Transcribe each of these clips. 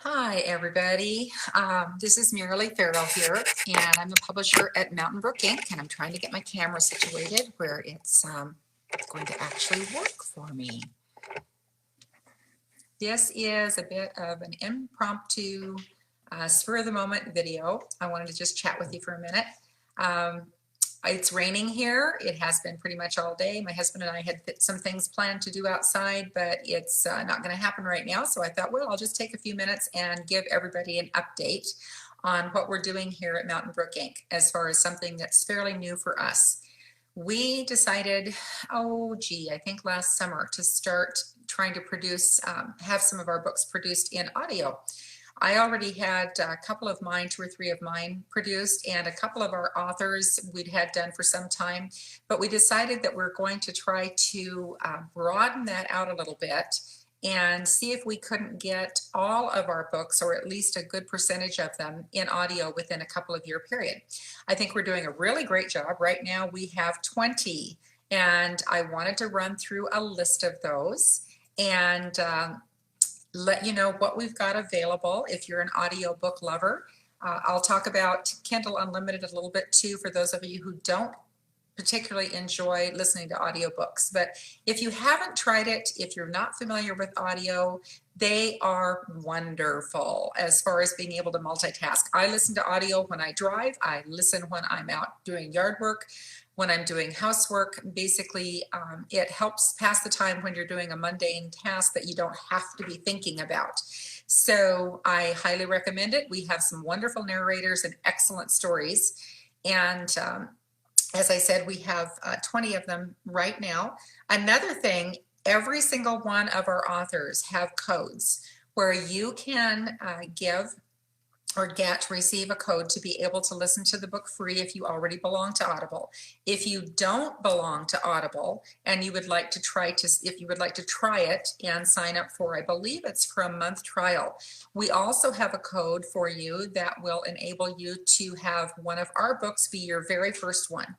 Hi, everybody. This is Miralee Ferrell here, and I'm the publisher at Mountain Brook Ink, and I'm trying to get my camera situated where it's going to actually work for me. This is a bit of an impromptu, spur-of-the-moment video. I wanted to just chat with you for a minute. It's raining here. It has been pretty much all day. My husband and I had some things planned to do outside, but it's not going to happen right now. So I thought, well, I'll just take a few minutes and give everybody an update on what we're doing here at Mountain Brook Ink as far as something that's fairly new for us. We decided, I think last summer to start trying to produce, have some of our books produced in audio. I already had a couple of mine, 2 or 3 of mine produced, and a couple of our authors we'd had done for some time, but we decided that we're going to try to broaden that out a little bit and see if we couldn't get all of our books, or at least a good percentage of them, in audio within a couple of year period. I think we're doing a really great job. Right now we have 20, and I wanted to run through a list of those and let you know what we've got available if you're an audiobook lover. I'll talk about Kindle Unlimited a little bit too for those of you who don't particularly enjoy listening to audiobooks. But if you haven't tried it, if you're not familiar with audio, they are wonderful as far as being able to multitask. I listen to audio when I drive. I listen when I'm out doing yard work, when I'm doing housework. Basically, it helps pass the time when you're doing a mundane task that you don't have to be thinking about. So I highly recommend it. We have some wonderful narrators and excellent stories. And as I said, we have 20 of them right now. Another thing, every single one of our authors have codes where you can receive a code to be able to listen to the book free if you already belong to Audible. If you don't belong to Audible and you would like to try it and sign up for, I believe it's for a month trial, we also have a code for you that will enable you to have one of our books be your very first one.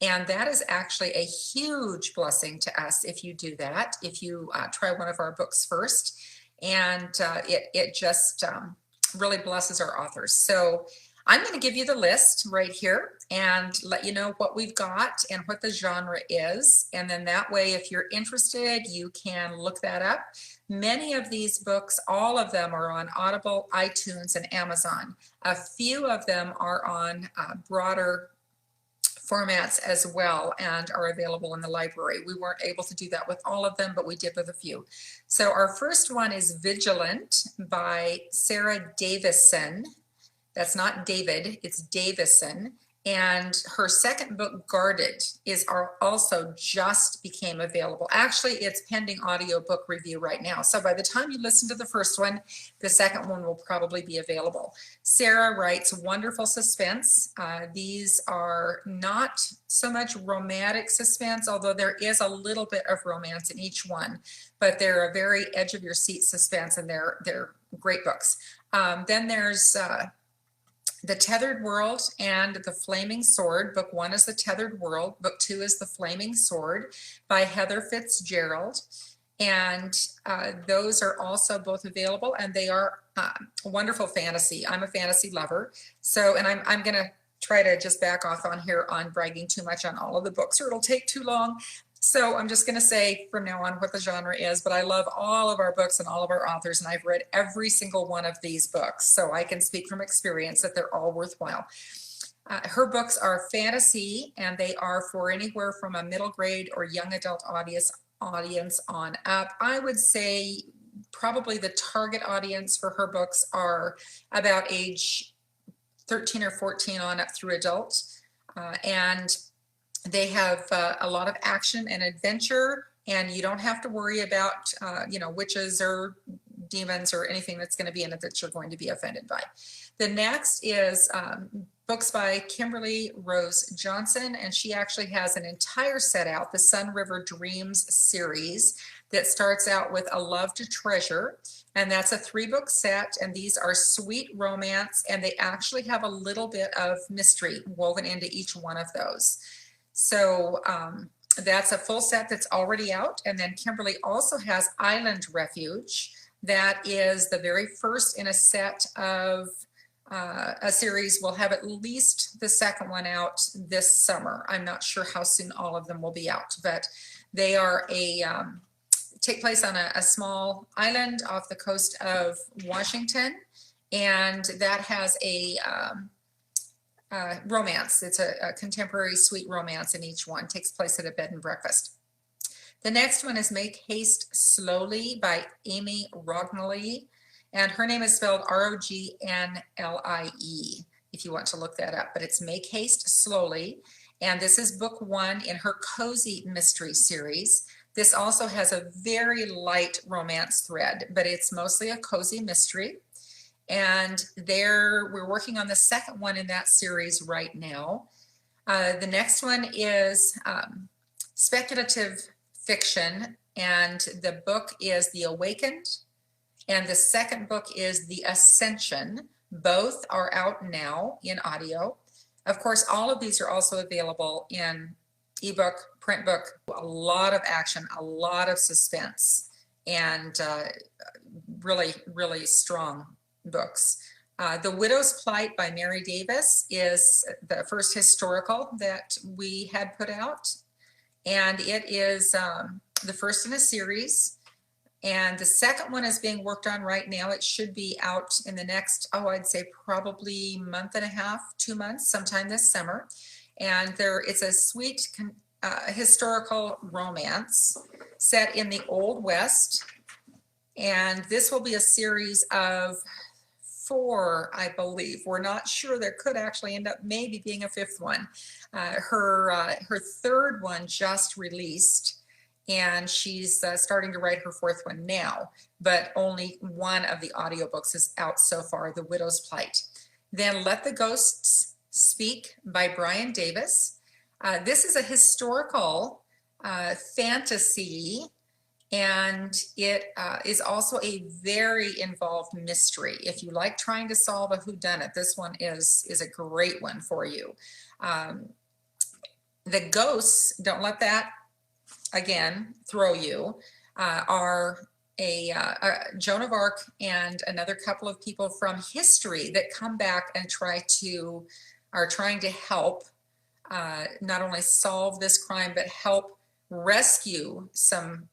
And that is actually a huge blessing to us if you do that, if you try one of our books first. And it just really blesses our authors. So I'm going to give you the list right here and let you know what we've got and what the genre is. And then that way, if you're interested, you can look that up. Many of these books, all of them are on Audible, iTunes, and Amazon. A few of them are on broader formats as well and are available in the library. We weren't able to do that with all of them, but we did with a few. So our first one is Vigilant by Sarah Davison. That's not David, it's Davison. And her second book, Guarded, is also just became available. Actually, it's pending audiobook review right now. So by the time you listen to the first one, the second one will probably be available. Sarah writes wonderful suspense. These are not so much romantic suspense, although there is a little bit of romance in each one, but they're a very edge of your seat suspense, and they're great books. Then there's The Tethered World and The Flaming Sword. Book 1 is The Tethered World. Book 2 is The Flaming Sword by Heather Fitzgerald. And those are also both available, and they are wonderful fantasy. I'm a fantasy lover. So, and I'm going to try to just back off on here on bragging too much on all of the books, or it'll take too long. So I'm just going to say from now on what the genre is, but I love all of our books and all of our authors, and I've read every single one of these books, so I can speak from experience that they're all worthwhile. Her books are fantasy, and they are for anywhere from a middle grade or young adult audience on up. I would say probably the target audience for her books are about age 13 or 14 on up through adult, and they have a lot of action and adventure, and you don't have to worry about witches or demons or anything that's going to be in it that you're going to be offended by. The next is books by Kimberly Rose Johnson, and she actually has an entire set out, the Sun River Dreams series, that starts out with A Love to Treasure, and that's a 3-book set, and these are sweet romance, and they actually have a little bit of mystery woven into each one of those. So that's a full set that's already out. And then Kimberly also has Island Refuge That is the very first in a set of a series. We'll have at least the second one out this summer. I'm not sure how soon all of them will be out, but they are take place on a small island off the coast of Washington, and that has a romance. It's a contemporary sweet romance in each one. It takes place at a bed and breakfast. The next one is Make Haste Slowly by Amy Rognally, and her name is spelled Rognlie, if you want to look that up, but it's Make Haste Slowly, and this is book 1 in her Cozy Mystery series. This also has a very light romance thread, but it's mostly a cozy mystery. And we're working on the second one in that series right now. The next one is speculative fiction, and the book is The Awakened, and the second book is The Ascension. Both are out now in audio. Of course, all of these are also available in ebook, print book. A lot of action, a lot of suspense, and really, really strong books. The Widow's Plight by Mary Davis is the first historical that we had put out, and it is the first in a series. And the second one is being worked on right now. It should be out in the next, I'd say probably month and a half, 2 months, sometime this summer. And it's a sweet historical romance set in the Old West. And this will be a series of 4, I believe. We're not sure. There could actually end up maybe being a 5th one. Her third one just released, and she's starting to write her 4th one now, but only one of the audiobooks is out so far, The Widow's Plight. Then Let the Ghosts Speak by Brian Davis. This is a historical fantasy, and it is also a very involved mystery. If you like trying to solve a whodunit, this one is a great one for you. The ghosts, don't let that again throw you, are Joan of Arc and another couple of people from history that come back and are trying to help not only solve this crime, but help rescue some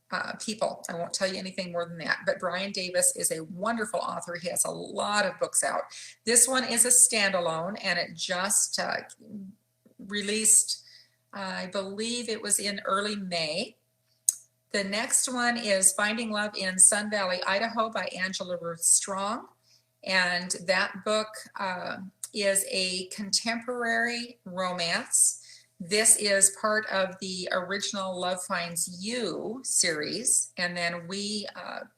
people. I won't tell you anything more than that, but Brian Davis is a wonderful author. He has a lot of books out. This one is a standalone, and it just released, I believe it was in early May. The next one is Finding Love in Sun Valley, Idaho by Angela Ruth Strong. And that book is a contemporary romance. This is part of the original Love Finds You series. And then we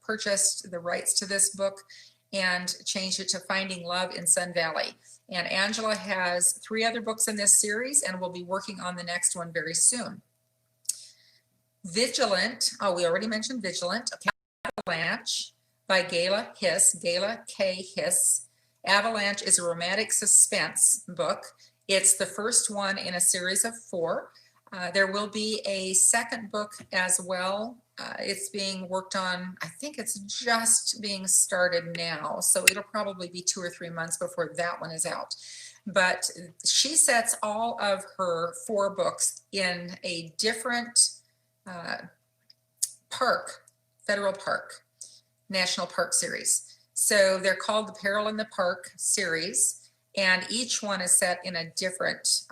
purchased the rights to this book and changed it to Finding Love in Sun Valley. And Angela has 3 other books in this series, and we'll be working on the next one very soon. Vigilant, we already mentioned Vigilant. Avalanche by Gayla Hiss, Gayla K. Hiss. Avalanche is a romantic suspense book. It's the first one in a series of 4. There will be a second book as well. It's being worked on, I think it's just being started now, so it'll probably be 2 or 3 months before that one is out. But she sets all of her 4 books in a different park, federal park, national park series. So they're called the Peril in the Park series, and each one is set in a different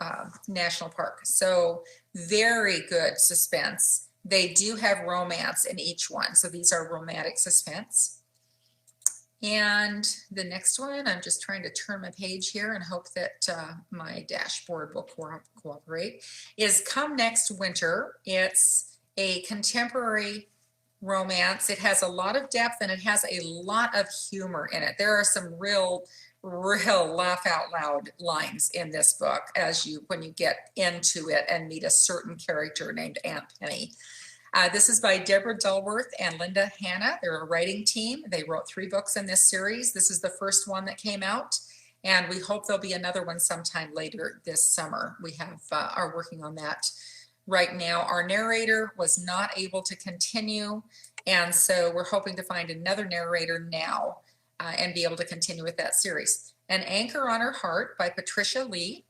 national park. So very good suspense. They do have romance in each one, so these are romantic suspense. And the next one, I'm just trying to turn my page here and hope that my dashboard will cooperate, is Come Next Winter. It's a contemporary romance. It has a lot of depth, and it has a lot of humor in it. There are some real laugh out loud lines in this book when you get into it and meet a certain character named Aunt Penny. This is by Deborah Dulworth and Linda Hanna. They're a writing team. They wrote 3 books in this series. This is the first one that came out, and we hope there'll be another one sometime later this summer. We are working on that right now. Our narrator was not able to continue, And so we're hoping to find another narrator now and be able to continue with that series. An Anchor on Her Heart by Patricia Lee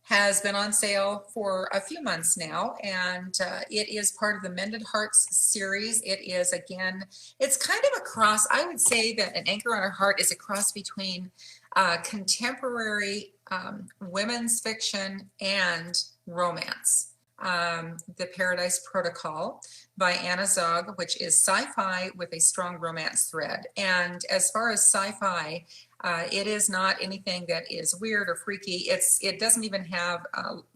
has been on sale for a few months now, and it is part of the Mended Hearts series. It is, again, it's kind of a cross. I would say that An Anchor on Her Heart is a cross between contemporary women's fiction and romance. The Paradise Protocol by Anna Zog, which is sci-fi with a strong romance thread. And as far as sci-fi, it is not anything that is weird or freaky. It doesn't even have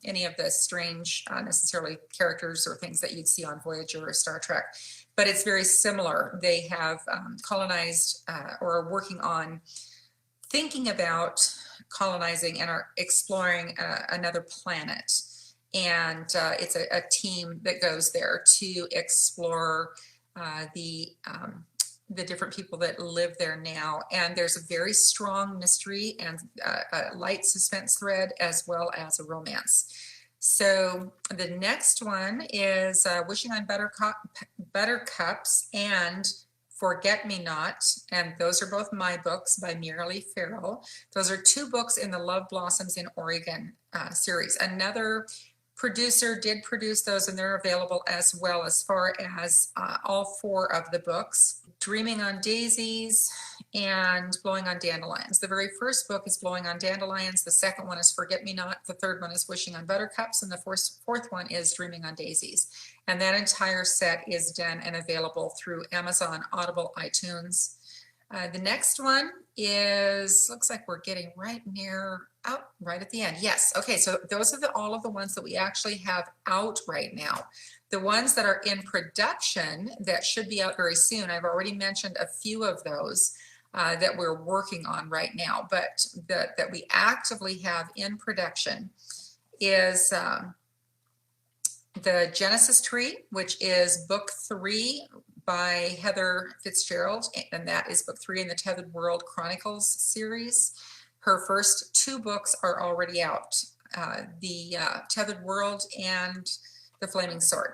any of the strange necessarily characters or things that you'd see on Voyager or Star Trek, but it's very similar. They have colonized or are working on thinking about colonizing and are exploring another planet. And it's a team that goes there to explore the different people that live there now. And there's a very strong mystery and a light suspense thread, as well as a romance. So the next one is Wishing on Buttercups and Forget Me Not, and those are both my books by Miralee Ferrell. Those are two books in the Love Blossoms in Oregon series. Another producer did produce those, and they're available as well as far as all four of the books. Dreaming on Daisies and Blowing on Dandelions. The very first book is Blowing on Dandelions. The second one is Forget Me Not. The third one is Wishing on Buttercups. And the fourth one is Dreaming on Daisies. And that entire set is done and available through Amazon, Audible, iTunes. The next one is, looks like we're getting right at the end. Yes, okay, so those are all of the ones that we actually have out right now. The ones that are in production that should be out very soon, I've already mentioned a few of those that we're working on right now, but that we actively have in production is The Genesis Tree, which is book 3 by Heather Fitzgerald, and that is book 3 in the Tethered World Chronicles series. Her first 2 books are already out, The Tethered World and The Flaming Sword.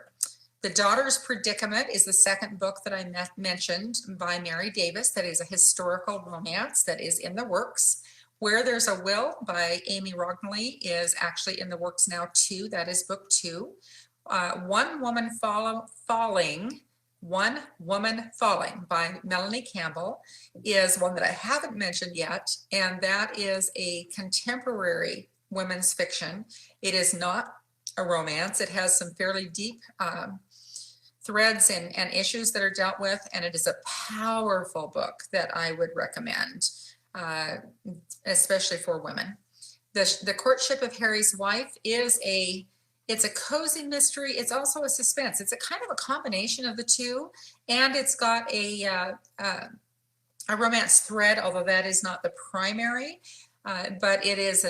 The Daughter's Predicament is the second book that I mentioned by Mary Davis. That is a historical romance that is in the works. Where There's a Will by Amy Rognally is actually in the works now too. That is book 2. One Woman Falling by Melanie Campbell is one that I haven't mentioned yet, and that is a contemporary women's fiction. It is not a romance. It has some fairly deep threads and issues that are dealt with, and it is a powerful book that I would recommend, especially for women. The Courtship of Harry's Wife is it's a cozy mystery. It's also a suspense. It's a kind of a combination of the two, and it's got a romance thread, although that is not the primary, but it is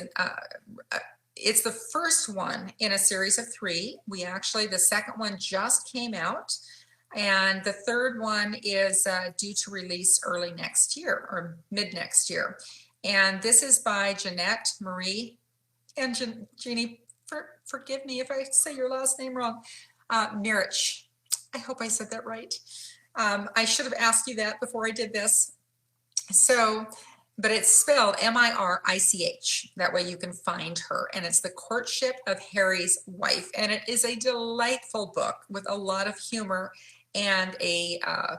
it's the first one in a series of 3. The second one just came out, and the third one is due to release early next year or mid next year. And this is by Jeanette Marie and Jeannie. Forgive me if I say your last name wrong. Mirich. I hope I said that right. I should have asked you that before I did this. So, but it's spelled M-I-R-I-C-H. That way you can find her. And it's The Courtship of Harry's Wife. And it is a delightful book with a lot of humor and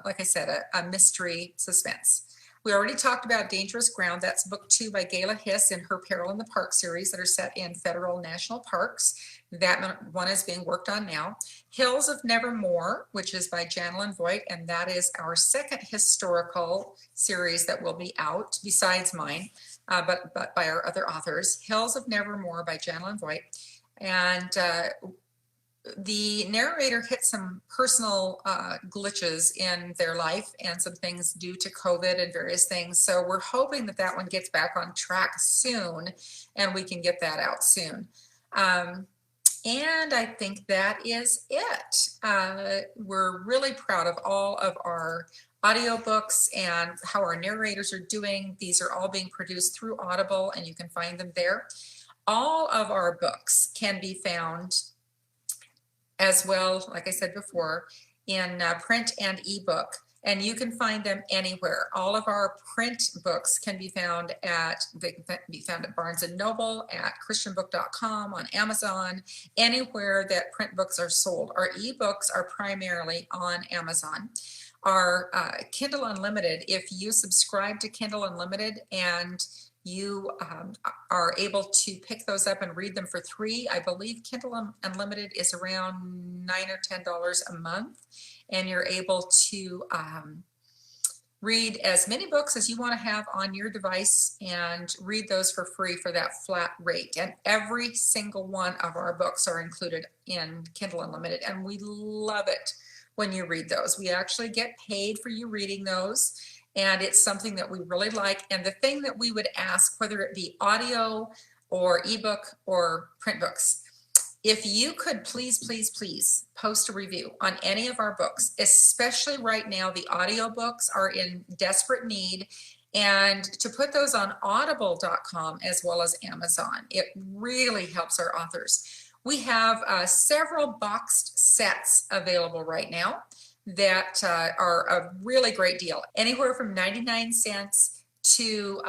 like I said, a mystery suspense. We already talked about Dangerous Ground. That's book 2 by Gayla Hiss in Her Peril in the Park series that are set in federal national parks. That one is being worked on now. Hills of Nevermore, which is by Janelyn Voigt, and that is our second historical series that will be out, besides mine, but by our other authors. Hills of Nevermore by Janelyn Voigt. And the narrator hit some personal glitches in their life and some things due to COVID and various things. So we're hoping that that one gets back on track soon and we can get that out soon. And I think that is it. We're really proud of all of our audiobooks and how our narrators are doing. These are all being produced through Audible, and you can find them there. All of our books can be found as well, like I said before, in print and ebook, and you can find them anywhere. All of our print books can be found they can be found at Barnes & Noble, at christianbook.com, on Amazon, anywhere that print books are sold. Our ebooks are primarily on Amazon. Our Kindle Unlimited, if you subscribe to Kindle Unlimited and you are able to pick those up and read them for free, I believe Kindle Unlimited is around $9 or $10 a month, and you're able to read as many books as you want to have on your device and read those for free for that flat rate. And every single one of our books are included in Kindle Unlimited, and we love it when you read those. We actually get paid for you reading those, and it's something that we really like. And the thing that we would ask, whether it be audio or ebook or print books, if you could please post a review on any of our books, especially right now, the audiobooks are in desperate need, and to put those on audible.com as well as Amazon. It really helps our authors. We have several boxed sets available right now that are a really great deal, anywhere from 99 cents to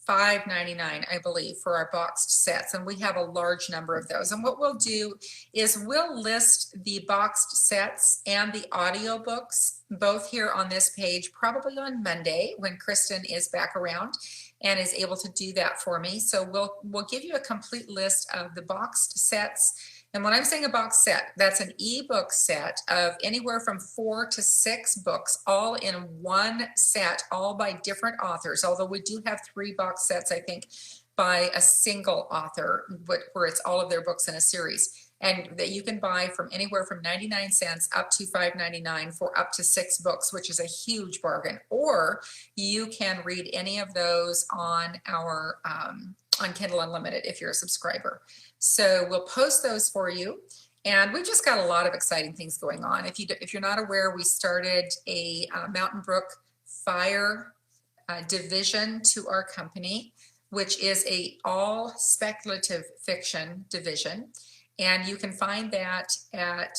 $5.99, I believe, for our boxed sets, and we have a large number of those. And what we'll do is we'll list the boxed sets and the audiobooks both here on this page, probably on Monday when Kristen is back around and is able to do that for me. So we'll give you a complete list of the boxed sets. And when I'm saying a box set, that's an ebook set of anywhere from 4 to 6 books, all in one set, all by different authors. Although we do have 3 box sets, I think, by a single author, but where it's all of their books in a series. And that you can buy from anywhere from 99 cents up to $5.99 for up to 6 books, which is a huge bargain. Or you can read any of those on our on Kindle Unlimited if you're a subscriber. So we'll post those for you. And we've just got a lot of exciting things going on. If you're not aware, we started a Mountain Brook Fire division to our company, which is a all speculative fiction division. And you can find that at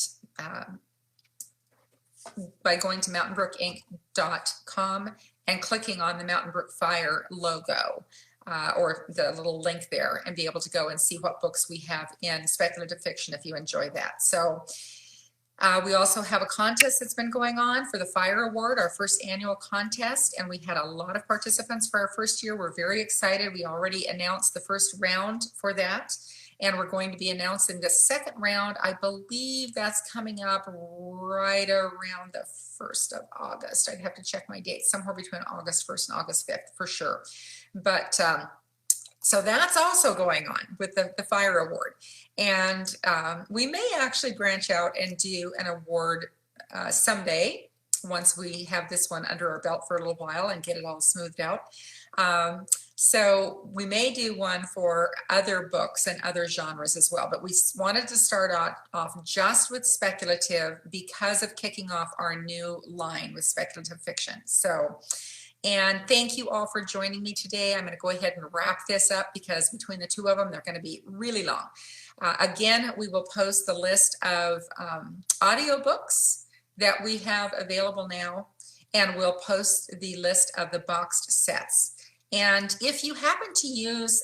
by going to mountainbrookink.com and clicking on the Mountain Brook Fire logo. Or the little link there, and be able to go and see what books we have in speculative fiction if you enjoy that. So we also have a contest that's been going on for the Fire Award, our first annual contest, and we had a lot of participants for our first year. We're very excited. We already announced the first round for that, and we're going to be announcing the second round. I believe that's coming up right around the 1st of August. I'd have to check my dates, somewhere between August 1st and August 5th for sure. But so that's also going on with the Fire Award. And we may actually branch out and do an award someday, once we have this one under our belt for a little while and get it all smoothed out. So we may do one for other books and other genres as well, but we wanted to start off just with speculative because of kicking off our new line with speculative fiction. So, and thank you all for joining me today. I'm going to go ahead and wrap this up because between the two of them, they're going to be really long. Again, we will post the list of audiobooks that we have available now, and we'll post the list of the boxed sets. And if you happen to use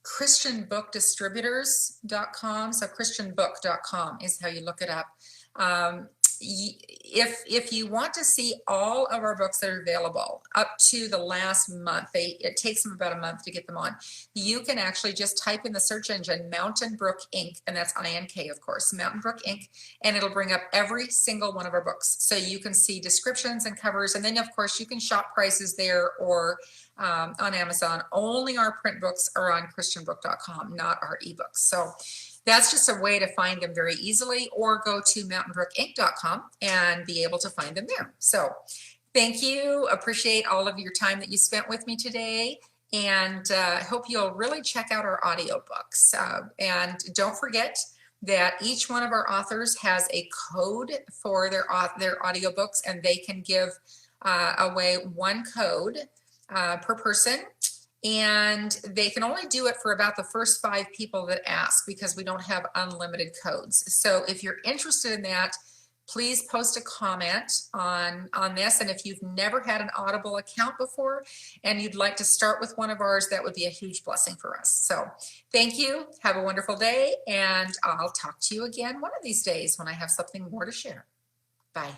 christianbookdistributors.com, so christianbook.com is how you look it up. If you want to see all of our books that are available up to the last month, it takes them about a month to get them on. You can actually just type in the search engine Mountain Brook Ink, and that's INK, of course, Mountain Brook Ink, and it'll bring up every single one of our books. So you can see descriptions and covers, and then of course you can shop prices there or on Amazon. Only our print books are on christianbook.com, not our ebooks. So that's just a way to find them very easily, or go to mountainbrookink.com and be able to find them there. So thank you. Appreciate all of your time that you spent with me today. And I hope you'll really check out our audiobooks. And don't forget that each one of our authors has a code for their audiobooks, and they can give away one code per person. And they can only do it for about the first 5 people that ask, because we don't have unlimited codes. So if you're interested in that, please post a comment on this. And if you've never had an Audible account before and you'd like to start with one of ours, that would be a huge blessing for us. So thank you. Have a wonderful day. And I'll talk to you again one of these days when I have something more to share. Bye.